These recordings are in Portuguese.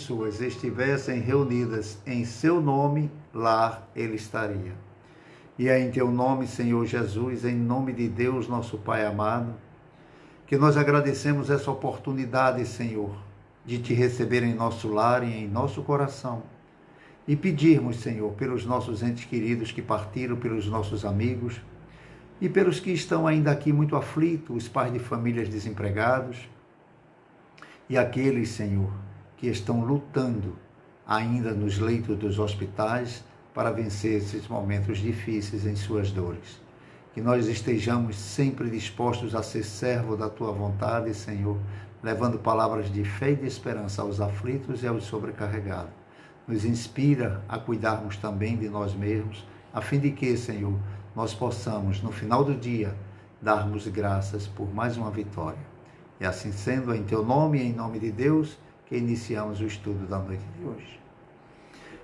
pessoas estivessem reunidas em seu nome, lá ele estaria. E é em teu nome, Senhor Jesus, em nome de Deus, nosso Pai amado, que nós agradecemos essa oportunidade, Senhor, de te receber em nosso lar e em nosso coração. E pedirmos, Senhor, pelos nossos entes queridos que partiram, pelos nossos amigos e pelos que estão ainda aqui muito aflitos, os pais de famílias desempregados e aqueles, Senhor, que estão lutando ainda nos leitos dos hospitais para vencer esses momentos difíceis em suas dores. Que nós estejamos sempre dispostos a ser servo da Tua vontade, Senhor, levando palavras de fé e de esperança aos aflitos e aos sobrecarregados. Nos inspira a cuidarmos também de nós mesmos, a fim de que, Senhor, nós possamos, no final do dia, darmos graças por mais uma vitória. E assim sendo, em Teu nome e em nome de Deus, que iniciamos o estudo da noite de hoje.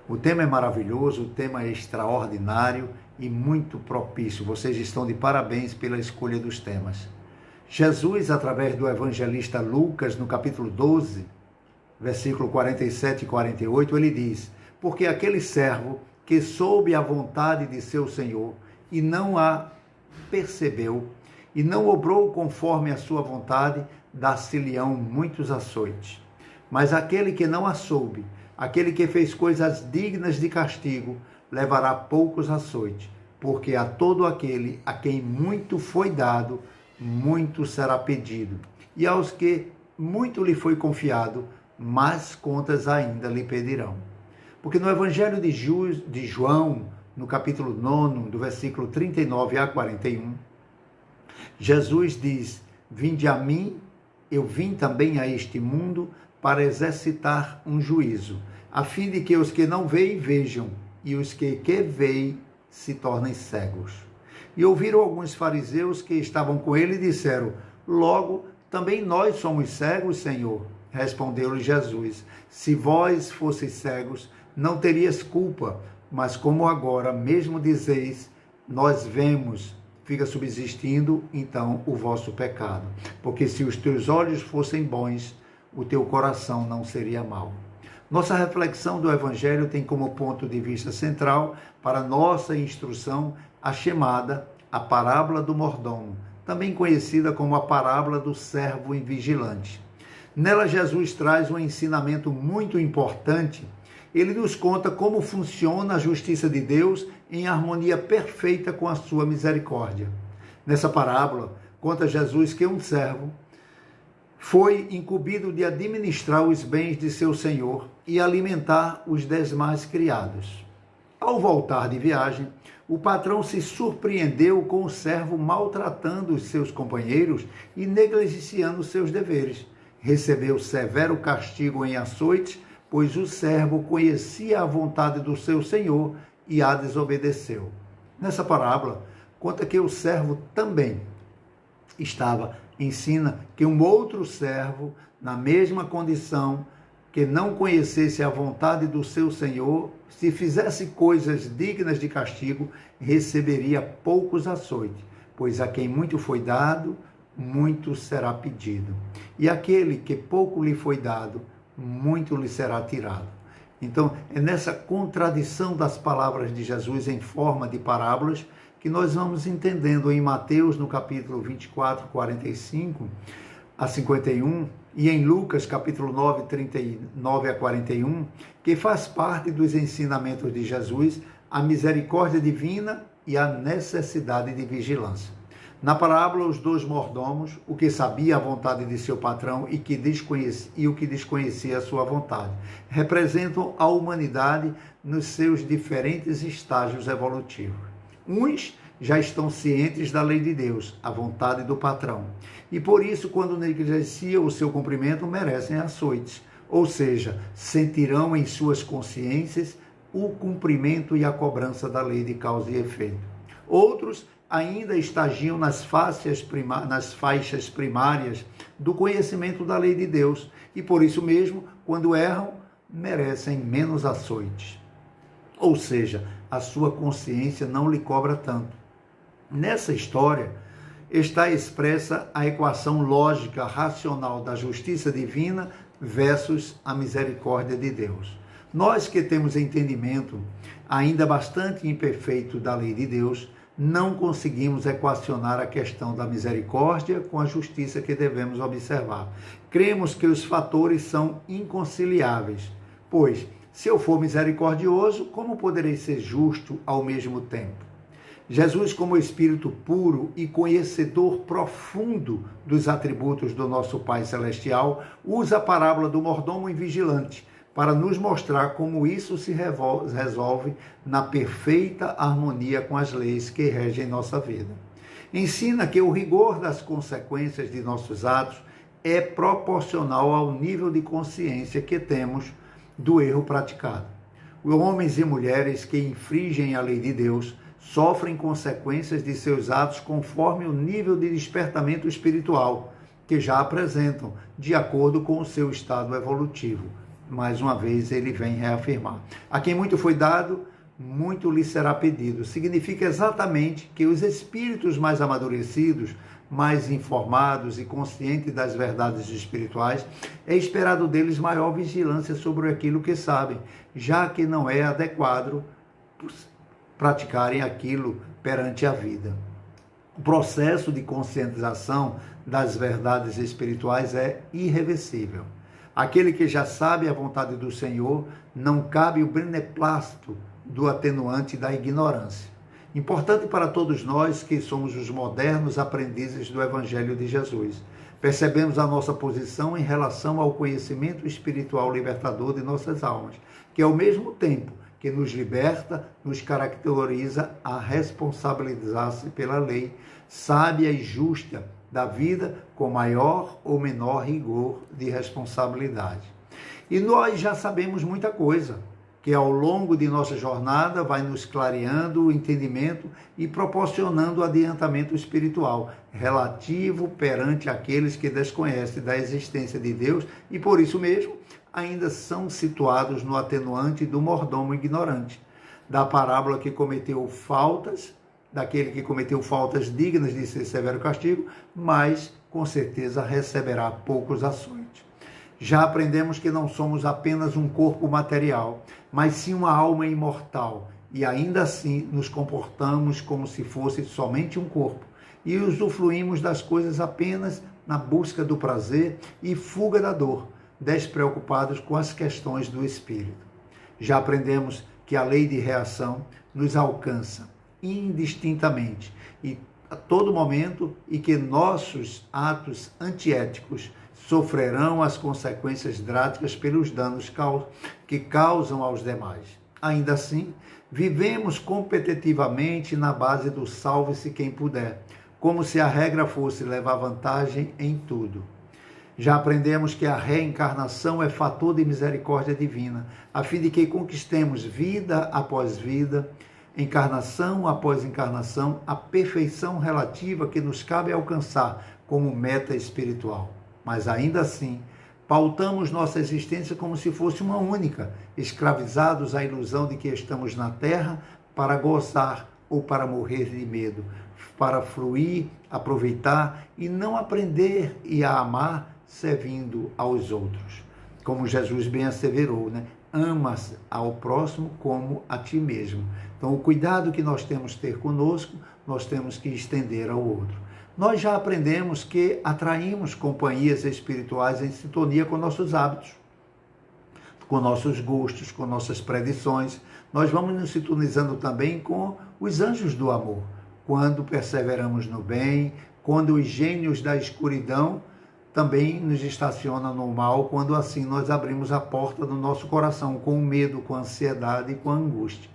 O tema é maravilhoso, o tema é extraordinário e muito propício. Vocês estão de parabéns pela escolha dos temas. Jesus, através do evangelista Lucas, no capítulo 12, versículo 47 e 48, ele diz: porque aquele servo que soube a vontade de seu Senhor e não a percebeu, e não obrou conforme a sua vontade, dá-se-lhe-ão muitos açoites. Mas aquele que não a soube, aquele que fez coisas dignas de castigo, levará poucos açoites, porque a todo aquele a quem muito foi dado, muito será pedido. E aos que muito lhe foi confiado, mais contas ainda lhe pedirão. Porque no Evangelho de João, no capítulo 9, do versículo 39 a 41, Jesus diz: vinde a mim, eu vim também a este mundo para exercitar um juízo, a fim de que os que não veem vejam, e os que veem se tornem cegos. E ouviram alguns fariseus que estavam com ele e disseram: logo, também nós somos cegos, Senhor. Respondeu-lhe Jesus: se vós fosseis cegos, não terias culpa, mas como agora mesmo dizeis, nós vemos, fica subsistindo então o vosso pecado. Porque se os teus olhos fossem bons, o teu coração não seria mau. Nossa reflexão do Evangelho tem como ponto de vista central para nossa instrução a chamada a parábola do mordomo, também conhecida como a parábola do servo invigilante. Nela, Jesus traz um ensinamento muito importante. Ele nos conta como funciona a justiça de Deus em harmonia perfeita com a sua misericórdia. Nessa parábola, conta Jesus que um servo foi incumbido de administrar os bens de seu senhor e alimentar os demais criados. Ao voltar de viagem, o patrão se surpreendeu com o servo maltratando os seus companheiros e negligenciando seus deveres. Recebeu severo castigo em açoites, pois o servo conhecia a vontade do seu senhor e a desobedeceu. Nessa parábola, conta que o servo também ensina que um outro servo, na mesma condição, que não conhecesse a vontade do seu senhor, se fizesse coisas dignas de castigo, receberia poucos açoites, pois a quem muito foi dado, muito será pedido. E aquele que pouco lhe foi dado, muito lhe será tirado. Então, é nessa contradição das palavras de Jesus em forma de parábolas que nós vamos entendendo em Mateus, no capítulo 24, 45 a 51, e em Lucas, capítulo 9, 39 a 41, que faz parte dos ensinamentos de Jesus, a misericórdia divina e a necessidade de vigilância. Na parábola, os dois mordomos, o que sabia a vontade de seu patrão e o que desconhecia a sua vontade, representam a humanidade nos seus diferentes estágios evolutivos. Uns já estão cientes da lei de Deus, a vontade do patrão, e por isso, quando negligenciam o seu cumprimento, merecem açoites, ou seja, sentirão em suas consciências o cumprimento e a cobrança da lei de causa e efeito. Outros ainda estagiam nas faixas primárias do conhecimento da lei de Deus e, por isso mesmo, quando erram, merecem menos açoites. Ou seja, a sua consciência não lhe cobra tanto. Nessa história está expressa a equação lógica racional da justiça divina versus a misericórdia de Deus. Nós que temos entendimento ainda bastante imperfeito da lei de Deus, não conseguimos equacionar a questão da misericórdia com a justiça que devemos observar. Cremos que os fatores são inconciliáveis, pois, se eu for misericordioso, como poderei ser justo ao mesmo tempo? Jesus, como Espírito puro e conhecedor profundo dos atributos do nosso Pai Celestial, usa a parábola do mordomo e vigilante para nos mostrar como isso se resolve na perfeita harmonia com as leis que regem nossa vida. Ensina que o rigor das consequências de nossos atos é proporcional ao nível de consciência que temos do erro praticado. Os homens e mulheres que infringem a lei de Deus sofrem consequências de seus atos conforme o nível de despertamento espiritual que já apresentam, de acordo com o seu estado evolutivo. Mais uma vez ele vem reafirmar: a quem muito foi dado, muito lhe será pedido. Significa exatamente que os espíritos mais amadurecidos, mais informados e conscientes das verdades espirituais, é esperado deles maior vigilância sobre aquilo que sabem, já que não é adequado praticarem aquilo perante a vida. O processo de conscientização das verdades espirituais é irreversível. Aquele que já sabe a vontade do Senhor, não cabe o beneplácito do atenuante da ignorância. Importante para todos nós que somos os modernos aprendizes do Evangelho de Jesus. Percebemos a nossa posição em relação ao conhecimento espiritual libertador de nossas almas, que ao mesmo tempo que nos liberta, nos caracteriza a responsabilizar-se pela lei sábia e justa da vida com maior ou menor rigor de responsabilidade. E nós já sabemos muita coisa, que ao longo de nossa jornada vai nos clareando o entendimento e proporcionando o adiantamento espiritual relativo perante aqueles que desconhecem da existência de Deus e, por isso mesmo, ainda são situados no atenuante do mordomo ignorante, da parábola que cometeu faltas, daquele que cometeu faltas dignas de ser severo castigo, mas com certeza receberá poucos açoites. Já aprendemos que não somos apenas um corpo material, mas sim uma alma imortal, e ainda assim nos comportamos como se fosse somente um corpo, e usufruímos das coisas apenas na busca do prazer e fuga da dor, despreocupados com as questões do espírito. Já aprendemos que a lei de reação nos alcança indistintamente e a todo momento, e que nossos atos antiéticos sofrerão as consequências drásticas pelos danos que causam aos demais. Ainda assim, vivemos competitivamente na base do salve-se quem puder, como se a regra fosse levar vantagem em tudo. Já aprendemos que a reencarnação é fator de misericórdia divina, a fim de que conquistemos vida após vida, encarnação após encarnação, a perfeição relativa que nos cabe alcançar como meta espiritual. Mas ainda assim, pautamos nossa existência como se fosse uma única, escravizados à ilusão de que estamos na terra para gozar ou para morrer de medo, para fruir, aproveitar e não aprender e a amar servindo aos outros. Como Jesus bem asseverou, ama ao próximo como a ti mesmo. Então, o cuidado que nós temos que ter conosco, nós temos que estender ao outro. Nós já aprendemos que atraímos companhias espirituais em sintonia com nossos hábitos, com nossos gostos, com nossas predições. Nós vamos nos sintonizando também com os anjos do amor, quando perseveramos no bem, quando os gênios da escuridão também nos estacionam no mal, quando assim nós abrimos a porta do nosso coração com o medo, com a ansiedade e com a angústia.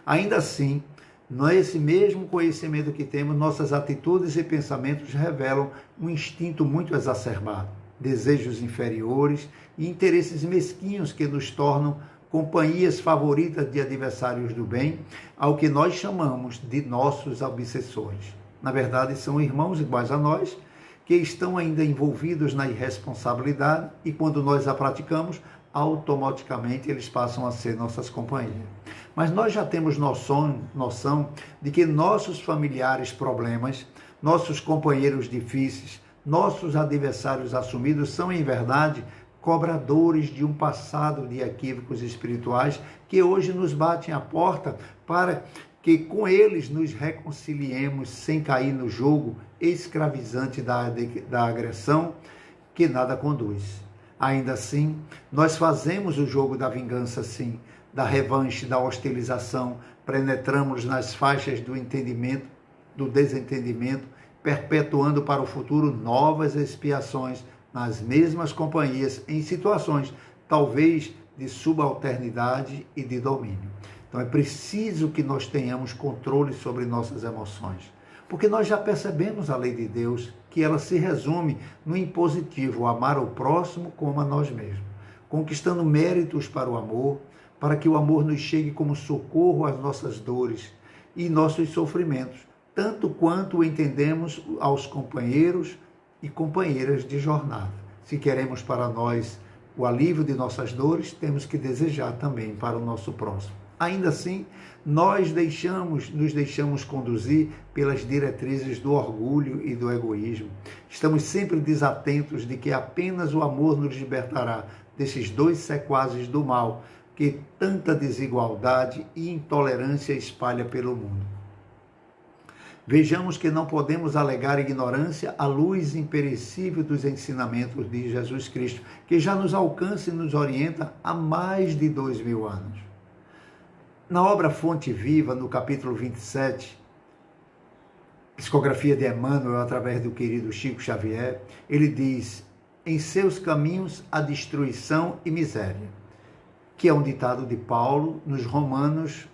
Ainda assim, nesse mesmo conhecimento que temos, nossas atitudes e pensamentos revelam um instinto muito exacerbado, desejos inferiores e interesses mesquinhos que nos tornam companhias favoritas de adversários do bem, ao que nós chamamos de nossos obsessores. Na verdade, são irmãos iguais a nós, que estão ainda envolvidos na irresponsabilidade e quando nós a praticamos, automaticamente eles passam a ser nossas companhias. Mas nós já temos noção de que nossos familiares problemas, nossos companheiros difíceis, nossos adversários assumidos são, em verdade, cobradores de um passado de equívocos espirituais que hoje nos batem à porta para que com eles nos reconciliemos sem cair no jogo escravizante da agressão que nada conduz. Ainda assim, nós fazemos o jogo da vingança, sim, da revanche, da hostilização, penetramos nas faixas do entendimento, do desentendimento, perpetuando para o futuro novas expiações nas mesmas companhias, em situações talvez de subalternidade e de domínio. Então é preciso que nós tenhamos controle sobre nossas emoções, porque nós já percebemos a lei de Deus, que ela se resume no impositivo, amar o próximo como a nós mesmos, conquistando méritos para o amor, para que o amor nos chegue como socorro às nossas dores e nossos sofrimentos, tanto quanto o entendemos aos companheiros e companheiras de jornada. Se queremos para nós o alívio de nossas dores, temos que desejar também para o nosso próximo. Ainda assim, nós nos deixamos conduzir pelas diretrizes do orgulho e do egoísmo. Estamos sempre desatentos de que apenas o amor nos libertará desses dois sequazes do mal que tanta desigualdade e intolerância espalha pelo mundo. Vejamos que não podemos alegar ignorância à luz imperecível dos ensinamentos de Jesus Cristo, que já nos alcança e nos orienta há mais de 2000 anos. Na obra Fonte Viva, no capítulo 27, psicografia de Emmanuel através do querido Chico Xavier, ele diz: em seus caminhos a destruição e miséria, que é um ditado de Paulo nos Romanos,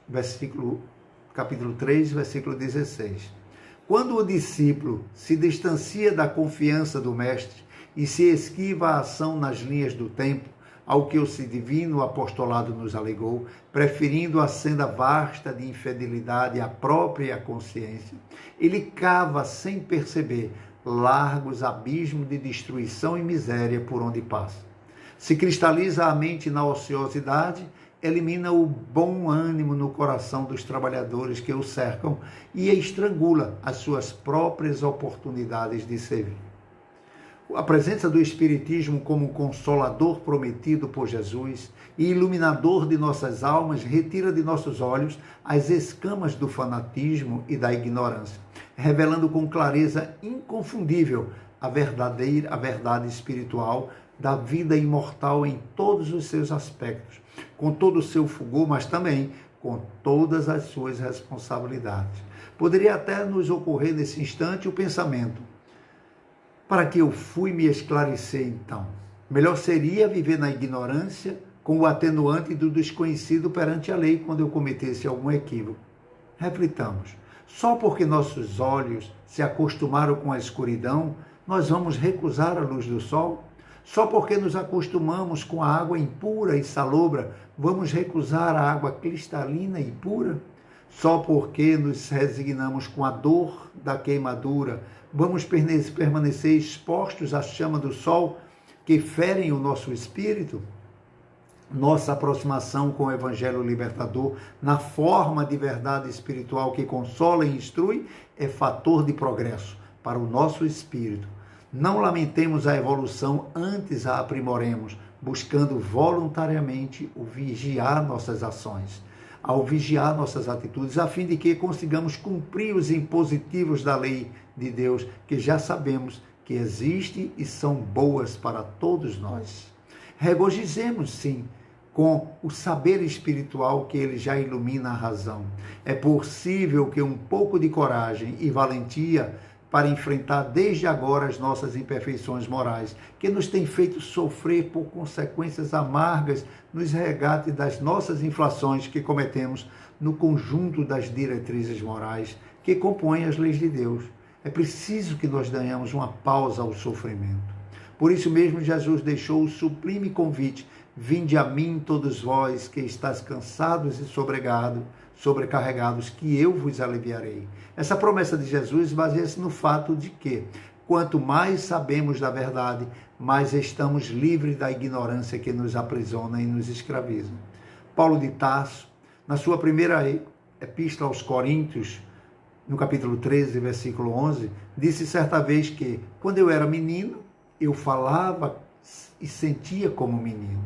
capítulo 3, versículo 16. Quando o discípulo se distancia da confiança do mestre e se esquiva a ação nas linhas do tempo, ao que o divino apostolado nos alegou, preferindo a senda vasta de infidelidade à própria consciência, ele cava sem perceber largos abismos de destruição e miséria por onde passa. Se cristaliza a mente na ociosidade, elimina o bom ânimo no coração dos trabalhadores que o cercam e estrangula as suas próprias oportunidades de servir. A presença do Espiritismo como consolador prometido por Jesus e iluminador de nossas almas retira de nossos olhos as escamas do fanatismo e da ignorância, revelando com clareza inconfundível a verdade espiritual da vida imortal em todos os seus aspectos, com todo o seu fulgor, mas também com todas as suas responsabilidades. Poderia até nos ocorrer nesse instante o pensamento: para que eu fui me esclarecer então? Melhor seria viver na ignorância com o atenuante do desconhecido perante a lei quando eu cometesse algum equívoco. Reflitamos. Só porque nossos olhos se acostumaram com a escuridão, nós vamos recusar a luz do sol? Só porque nos acostumamos com a água impura e salobra, vamos recusar a água cristalina e pura? Só porque nos resignamos com a dor da queimadura, vamos permanecer expostos à chama do sol que ferem o nosso espírito? Nossa aproximação com o Evangelho libertador, na forma de verdade espiritual que consola e instrui, é fator de progresso para o nosso espírito. Não lamentemos a evolução, antes a aprimoremos, buscando voluntariamente o vigiar nossas ações, ao vigiar nossas atitudes, a fim de que consigamos cumprir os impositivos da lei de Deus, que já sabemos que existe e são boas para todos nós. Regozijemos, sim, com o saber espiritual que ele já ilumina a razão. É possível que um pouco de coragem e valentia para enfrentar desde agora as nossas imperfeições morais, que nos têm feito sofrer por consequências amargas nos resgates das nossas infrações que cometemos no conjunto das diretrizes morais que compõem as leis de Deus. É preciso que nós demos uma pausa ao sofrimento. Por isso mesmo Jesus deixou o sublime convite: vinde a mim todos vós que estáis cansados e sobrecarregados, que eu vos aliviarei. Essa promessa de Jesus baseia-se no fato de que, quanto mais sabemos da verdade, mais estamos livres da ignorância que nos aprisiona e nos escraviza. Paulo de Tarso, na sua primeira epístola aos Coríntios, no capítulo 13, versículo 11, disse certa vez que, quando eu era menino, eu falava e sentia como menino.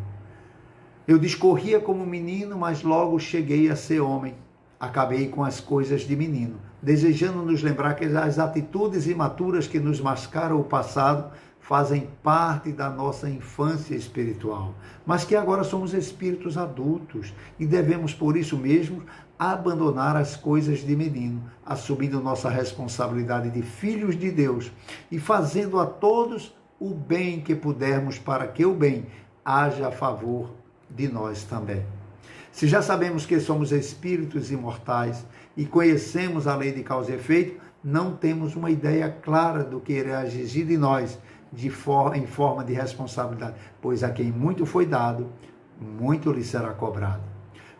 Eu discorria como menino, mas logo cheguei a ser homem. Acabei com as coisas de menino, desejando nos lembrar que as atitudes imaturas que nos mascaram o passado fazem parte da nossa infância espiritual, mas que agora somos espíritos adultos e devemos, por isso mesmo, abandonar as coisas de menino, assumindo nossa responsabilidade de filhos de Deus e fazendo a todos o bem que pudermos para que o bem haja a favor de nós também. Se já sabemos que somos espíritos imortais e conhecemos a lei de causa e efeito, não temos uma ideia clara do que irá exigir de nós em forma de responsabilidade, pois a quem muito foi dado, muito lhe será cobrado.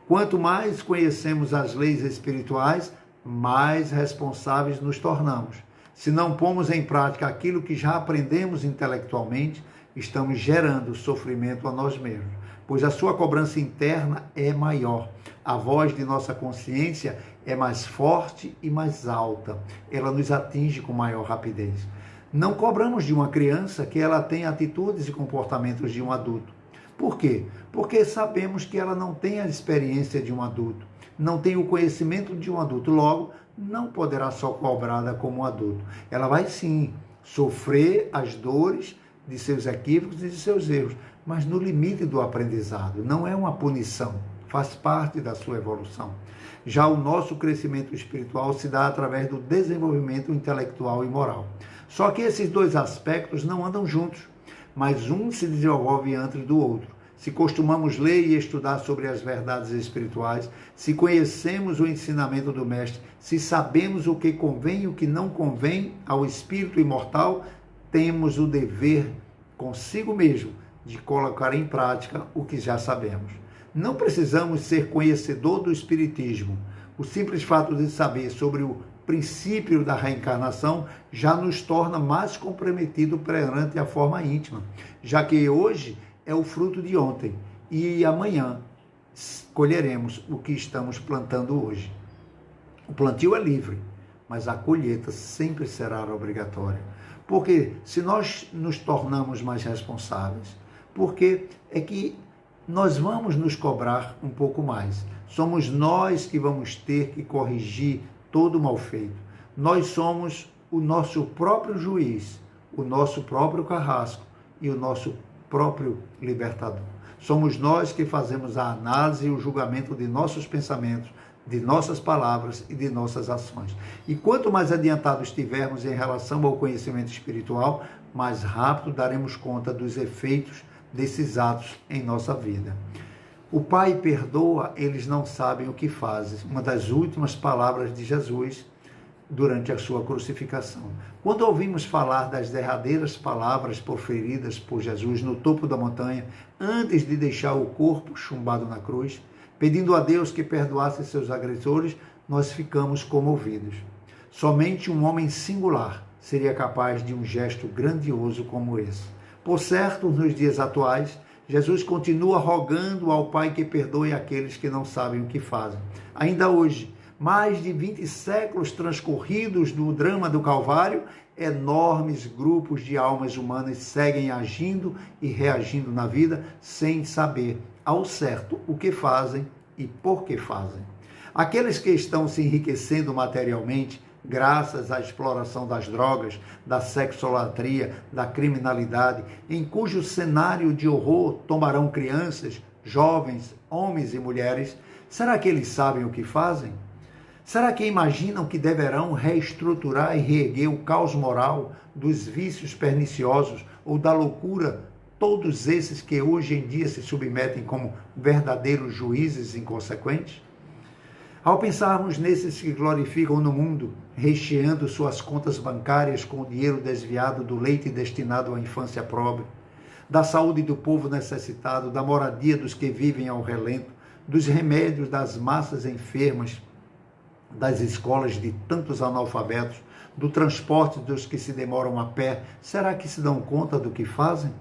Quanto mais conhecemos as leis espirituais, mais responsáveis nos tornamos. Se não pomos em prática aquilo que já aprendemos intelectualmente, estamos gerando sofrimento a nós mesmos, pois a sua cobrança interna é maior. A voz de nossa consciência é mais forte e mais alta. Ela nos atinge com maior rapidez. Não cobramos de uma criança que ela tenha atitudes e comportamentos de um adulto. Por quê? Porque sabemos que ela não tem a experiência de um adulto, não tem o conhecimento de um adulto, logo, não poderá ser cobrada como um adulto. Ela vai sim sofrer as dores de seus equívocos e de seus erros, mas no limite do aprendizado. Não é uma punição, faz parte da sua evolução. Já o nosso crescimento espiritual se dá através do desenvolvimento intelectual e moral. Só que esses dois aspectos não andam juntos, mas um se desenvolve antes do outro. Se costumamos ler e estudar sobre as verdades espirituais, se conhecemos o ensinamento do Mestre, se sabemos o que convém e o que não convém ao espírito imortal, temos o dever consigo mesmo de colocar em prática o que já sabemos. Não precisamos ser conhecedor do espiritismo. O simples fato de saber sobre o princípio da reencarnação já nos torna mais comprometido perante a forma íntima, já que hoje é o fruto de ontem e amanhã colheremos o que estamos plantando hoje. O plantio é livre, mas a colheita sempre será obrigatória. Porque se nós nos tornamos mais responsáveis, porque é que nós vamos nos cobrar um pouco mais. Somos nós que vamos ter que corrigir todo o mal feito. Nós somos o nosso próprio juiz, o nosso próprio carrasco e o nosso próprio libertador. Somos nós que fazemos a análise e o julgamento de nossos pensamentos, de nossas palavras e de nossas ações. E quanto mais adiantados estivermos em relação ao conhecimento espiritual, mais rápido daremos conta dos efeitos desses atos em nossa vida. O Pai perdoa, eles não sabem o que fazem. Uma das últimas palavras de Jesus durante a sua crucificação. Quando ouvimos falar das derradeiras palavras proferidas por Jesus no topo da montanha, antes de deixar o corpo chumbado na cruz, pedindo a Deus que perdoasse seus agressores, nós ficamos comovidos. Somente um homem singular seria capaz de um gesto grandioso como esse. Por certo, nos dias atuais, Jesus continua rogando ao Pai que perdoe aqueles que não sabem o que fazem. Ainda hoje, mais de 20 séculos transcorridos do drama do Calvário, enormes grupos de almas humanas seguem agindo e reagindo na vida sem saber ao certo o que fazem e por que fazem. Aqueles que estão se enriquecendo materialmente, graças à exploração das drogas, da sexolatria, da criminalidade, em cujo cenário de horror tomarão crianças, jovens, homens e mulheres, será que eles sabem o que fazem? Será que imaginam que deverão reestruturar e reerguer o caos moral dos vícios perniciosos ou da loucura, todos esses que hoje em dia se submetem como verdadeiros juízes inconsequentes? Ao pensarmos nesses que glorificam no mundo, recheando suas contas bancárias com o dinheiro desviado do leite destinado à infância pobre, da saúde do povo necessitado, da moradia dos que vivem ao relento, dos remédios das massas enfermas, das escolas de tantos analfabetos, do transporte dos que se demoram a pé, será que se dão conta do que fazem?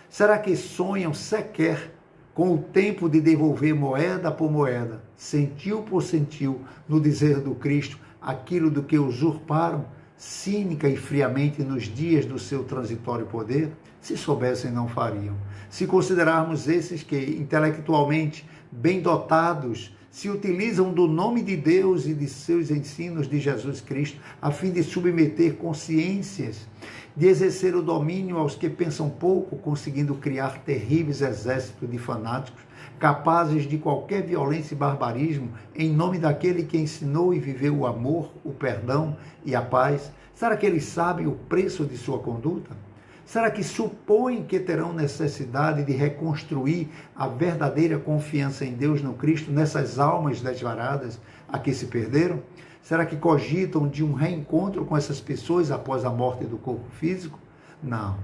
Será que sonham sequer com o tempo de devolver moeda por moeda, centil por centil, no dizer do Cristo, aquilo do que usurparam, cínica e friamente nos dias do seu transitório poder? Se soubessem, não fariam. Se considerarmos esses que, intelectualmente bem dotados, se utilizam do nome de Deus e de seus ensinos de Jesus Cristo, a fim de submeter consciências, de exercer o domínio aos que pensam pouco, conseguindo criar terríveis exércitos de fanáticos, capazes de qualquer violência e barbarismo, em nome daquele que ensinou e viveu o amor, o perdão e a paz, será que eles sabem o preço de sua conduta? Será que supõem que terão necessidade de reconstruir a verdadeira confiança em Deus no Cristo nessas almas desvaradas a que se perderam? Será que cogitam de um reencontro com essas pessoas após a morte do corpo físico? Não,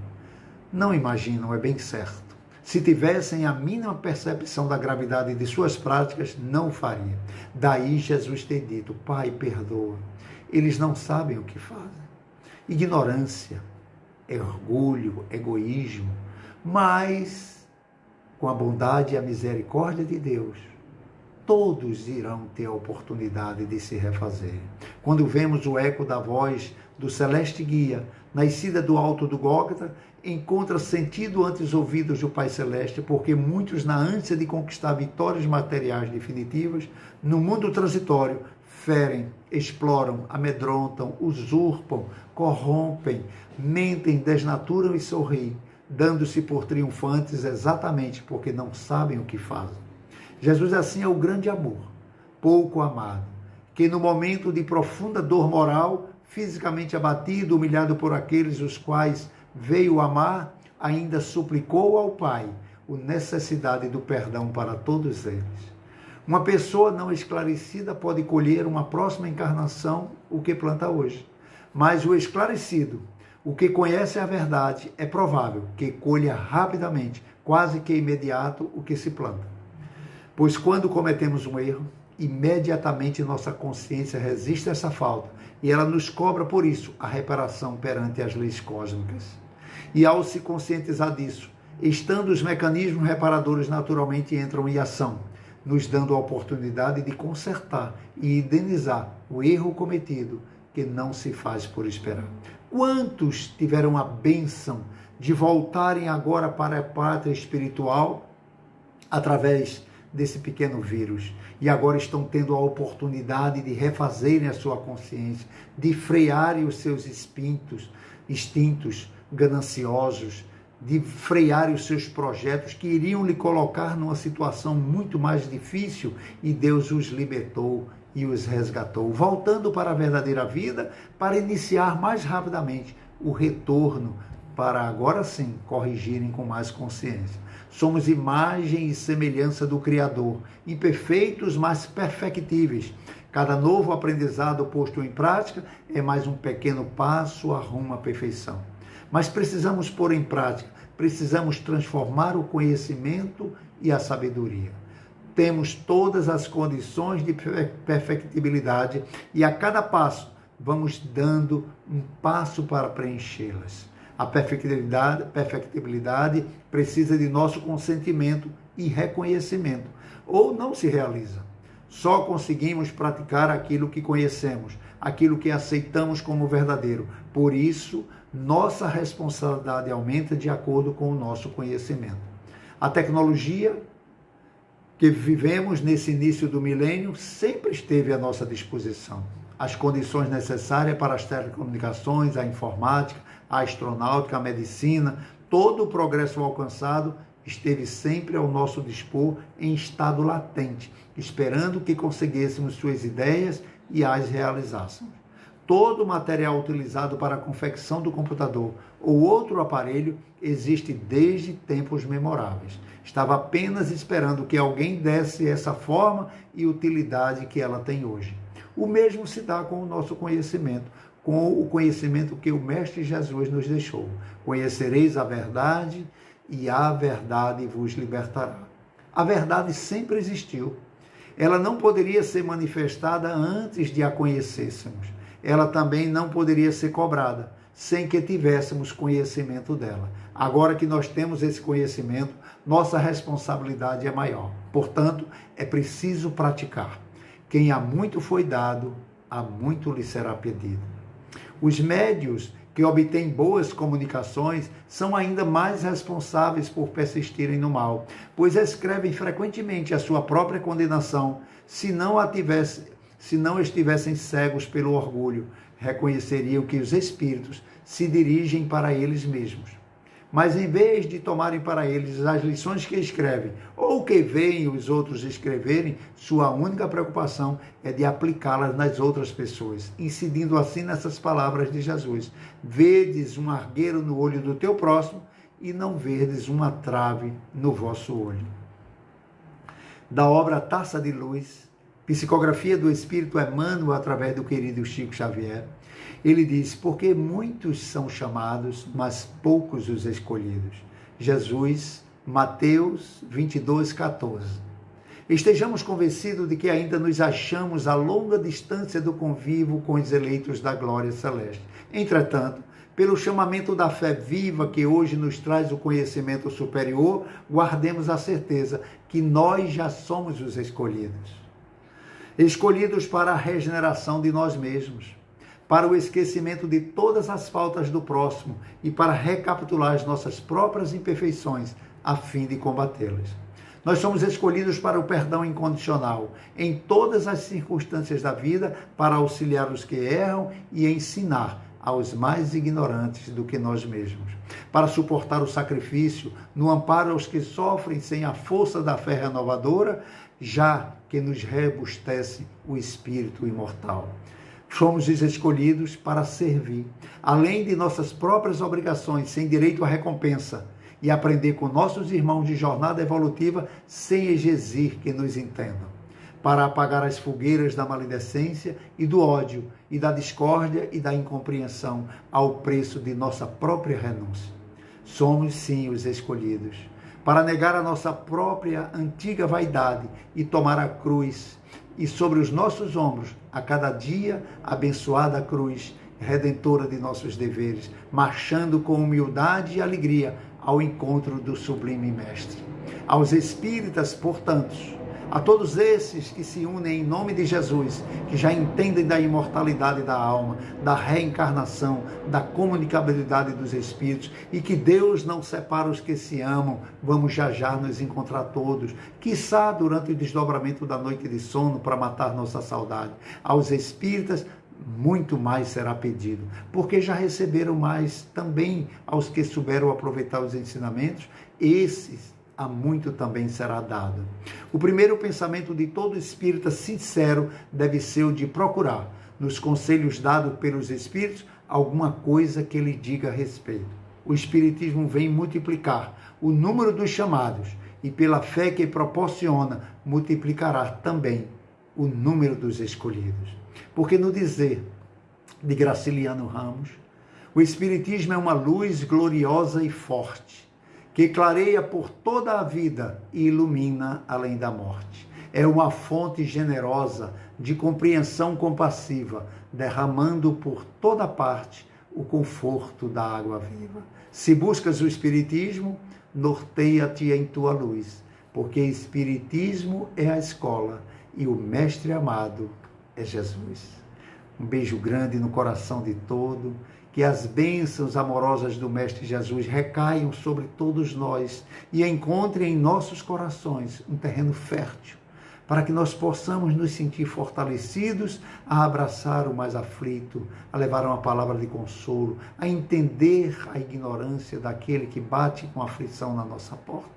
não imaginam, é bem certo. Se tivessem a mínima percepção da gravidade de suas práticas, não o faria. Daí Jesus ter dito, Pai, perdoa. Eles não sabem o que fazem. Ignorância, orgulho, egoísmo, mas com a bondade e a misericórdia de Deus, todos irão ter a oportunidade de se refazer. Quando vemos o eco da voz do celeste guia, nascida do alto do Gólgota, encontra sentido ante os ouvidos do Pai Celeste, porque muitos, na ânsia de conquistar vitórias materiais definitivas, no mundo transitório, ferem, exploram, amedrontam, usurpam, corrompem, mentem, desnaturam e sorriem, dando-se por triunfantes exatamente porque não sabem o que fazem. Jesus assim é o grande amor, pouco amado, que no momento de profunda dor moral, fisicamente abatido, humilhado por aqueles os quais veio amar, ainda suplicou ao Pai a necessidade do perdão para todos eles. Uma pessoa não esclarecida pode colher uma próxima encarnação o que planta hoje, mas o esclarecido, o que conhece a verdade, é provável que colha rapidamente, quase que imediato, o que se planta. Pois quando cometemos um erro, imediatamente nossa consciência resiste a essa falta e ela nos cobra por isso a reparação perante as leis cósmicas. E ao se conscientizar disso, estando os mecanismos reparadores naturalmente entram em ação, nos dando a oportunidade de consertar e indenizar o erro cometido, que não se faz por esperar. Quantos tiveram a bênção de voltarem agora para a pátria espiritual através desse pequeno vírus e agora estão tendo a oportunidade de refazerem a sua consciência, de frearem os seus instintos gananciosos, de frearem os seus projetos que iriam lhe colocar numa situação muito mais difícil, e Deus os libertou e os resgatou, voltando para a verdadeira vida, para iniciar mais rapidamente o retorno, para agora sim corrigirem com mais consciência. Somos imagem e semelhança do Criador, imperfeitos, mas perfectíveis. Cada novo aprendizado posto em prática é mais um pequeno passo rumo à perfeição. Mas precisamos pôr em prática, precisamos transformar o conhecimento e a sabedoria. Temos todas as condições de perfectibilidade e a cada passo vamos dando um passo para preenchê-las. A perfectibilidade precisa de nosso consentimento e reconhecimento, ou não se realiza. Só conseguimos praticar aquilo que conhecemos, aquilo que aceitamos como verdadeiro. Por isso, nossa responsabilidade aumenta de acordo com o nosso conhecimento. A tecnologia que vivemos nesse início do milênio sempre esteve à nossa disposição. As condições necessárias para as telecomunicações, a informática, a astronáutica, a medicina, todo o progresso alcançado esteve sempre ao nosso dispor em estado latente, esperando que conseguíssemos suas ideias e as realizássemos. Todo o material utilizado para a confecção do computador ou outro aparelho existe desde tempos memoráveis. Estava apenas esperando que alguém desse essa forma e utilidade que ela tem hoje. O mesmo se dá com o nosso conhecimento, com o conhecimento que o Mestre Jesus nos deixou. Conhecereis a verdade e a verdade vos libertará. A verdade sempre existiu. Ela não poderia ser manifestada antes de a conhecêssemos. Ela também não poderia ser cobrada sem que tivéssemos conhecimento dela. Agora que nós temos esse conhecimento, nossa responsabilidade é maior. Portanto, é preciso praticar. Quem a muito foi dado, a muito lhe será pedido. Os médios que obtêm boas comunicações são ainda mais responsáveis por persistirem no mal, pois escrevem frequentemente a sua própria condenação, se não estivessem cegos pelo orgulho, reconheceriam que os espíritos se dirigem para eles mesmos. Mas em vez de tomarem para eles as lições que escrevem, ou que veem os outros escreverem, sua única preocupação é de aplicá-las nas outras pessoas, incidindo assim nessas palavras de Jesus: vedes um argueiro no olho do teu próximo e não verdes uma trave no vosso olho. Da obra Taça de Luz, psicografia do Espírito Emmanuel através do querido Chico Xavier, ele diz: porque muitos são chamados, mas poucos os escolhidos. Jesus, Mateus 22:14. Estejamos convencidos de que ainda nos achamos a longa distância do convívio com os eleitos da glória celeste. Entretanto, pelo chamamento da fé viva que hoje nos traz o conhecimento superior, guardemos a certeza que nós já somos os escolhidos. Escolhidos para a regeneração de nós mesmos, para o esquecimento de todas as faltas do próximo e para recapitular as nossas próprias imperfeições, a fim de combatê-las. Nós somos escolhidos para o perdão incondicional, em todas as circunstâncias da vida, para auxiliar os que erram e ensinar aos mais ignorantes do que nós mesmos, para suportar o sacrifício, no amparo aos que sofrem sem a força da fé renovadora, já que nos rebustece o Espírito imortal. Somos os escolhidos para servir, além de nossas próprias obrigações, sem direito à recompensa, e aprender com nossos irmãos de jornada evolutiva, sem exigir que nos entendam, para apagar as fogueiras da maledicência e do ódio, e da discórdia e da incompreensão, ao preço de nossa própria renúncia. Somos, sim, os escolhidos, para negar a nossa própria antiga vaidade e tomar a cruz, e sobre os nossos ombros, a cada dia, abençoada a cruz, redentora de nossos deveres, marchando com humildade e alegria ao encontro do sublime Mestre. Aos espíritas, portanto, a todos esses que se unem em nome de Jesus, que já entendem da imortalidade da alma, da reencarnação, da comunicabilidade dos espíritos e que Deus não separa os que se amam, vamos já nos encontrar todos, quiçá durante o desdobramento da noite de sono para matar nossa saudade. Aos espíritas, muito mais será pedido, porque já receberam mais também aos que souberam aproveitar os ensinamentos, esses a muito também será dado. O primeiro pensamento de todo espírita sincero deve ser o de procurar, nos conselhos dados pelos espíritos, alguma coisa que lhe diga a respeito. O espiritismo vem multiplicar o número dos chamados e pela fé que proporciona, multiplicará também o número dos escolhidos. Porque no dizer de Graciliano Ramos, o espiritismo é uma luz gloriosa e forte, que clareia por toda a vida e ilumina além da morte. É uma fonte generosa de compreensão compassiva, derramando por toda parte o conforto da água viva. Se buscas o Espiritismo, norteia-te em tua luz, porque Espiritismo é a escola e o Mestre amado é Jesus. Um beijo grande no coração de todo. Que as bênçãos amorosas do Mestre Jesus recaiam sobre todos nós e encontrem em nossos corações um terreno fértil, para que nós possamos nos sentir fortalecidos a abraçar o mais aflito, a levar uma palavra de consolo, a entender a ignorância daquele que bate com aflição na nossa porta.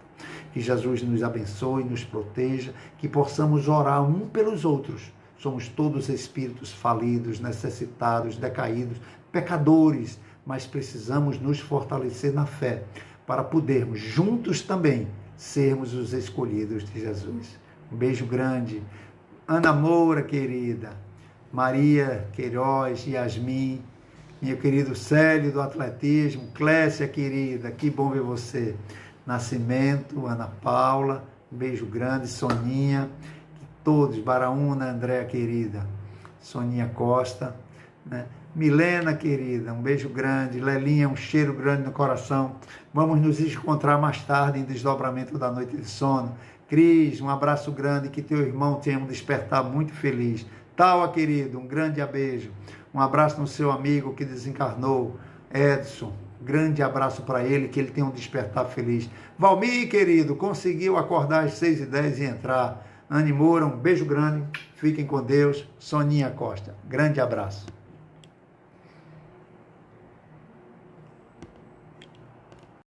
Que Jesus nos abençoe, nos proteja, que possamos orar um pelos outros. Somos todos espíritos falidos, necessitados, decaídos, pecadores, mas precisamos nos fortalecer na fé para podermos juntos também sermos os escolhidos de Jesus. Um beijo grande. Ana Moura, querida, Maria Queiroz, Yasmin, meu querido Célio do atletismo, Clécia, querida, que bom ver você. Nascimento, Ana Paula, um beijo grande, Soninha, todos, Baraúna, Andréa, querida, Soninha Costa, né? Milena, querida, um beijo grande. Lelinha, um cheiro grande no coração. Vamos nos encontrar mais tarde em desdobramento da noite de sono. Cris, um abraço grande, que teu irmão tenha um despertar muito feliz. Taua, querido, um grande beijo. Um abraço no seu amigo que desencarnou, Edson, grande abraço para ele, que ele tenha um despertar feliz. Valmir, querido, conseguiu acordar às 6h10 e entrar. Anne Moura, um beijo grande, fiquem com Deus. Soninha Costa, grande abraço.